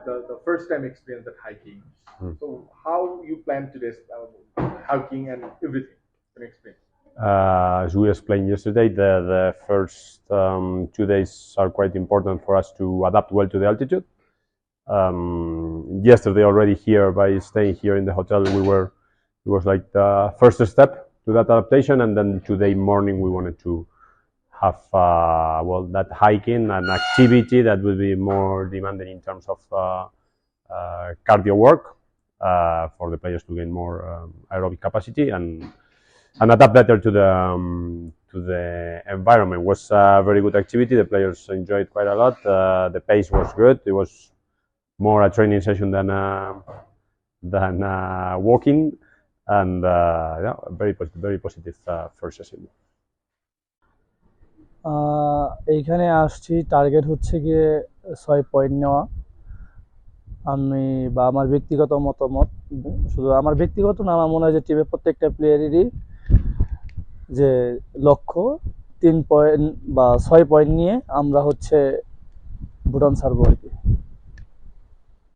the first time experience that hiking. So how you plan today's hiking and everything? Can you explain? As we explained yesterday, the first 2 days are quite important for us to adapt well to the altitude. Yesterday already here, by staying here in the hotel, it was like the first step to that adaptation, and then today morning we wanted to have that hiking and activity that will be more demanding in terms of cardio work for the players to gain more aerobic capacity and adapt better to the environment. It was a very good activity. The players enjoyed quite a lot. The pace was good. It was more a training session than walking, and yeah, very positive first session. এইখানে আসছি, target হচ্ছে গিয়ে 6 point নেওয়া। আমি বা আমার ব্যক্তিগত মতামত, শুধু আমার ব্যক্তিগত না, আমার মনে হয় যে টিমের প্রত্যেকটা প্লেয়ারেরই যে লক্ষ্য 3 পয়েন্ট বা 6 পয়েন্ট নিয়ে আমরা হচ্ছে ভুটান ছাড়বো আর কি।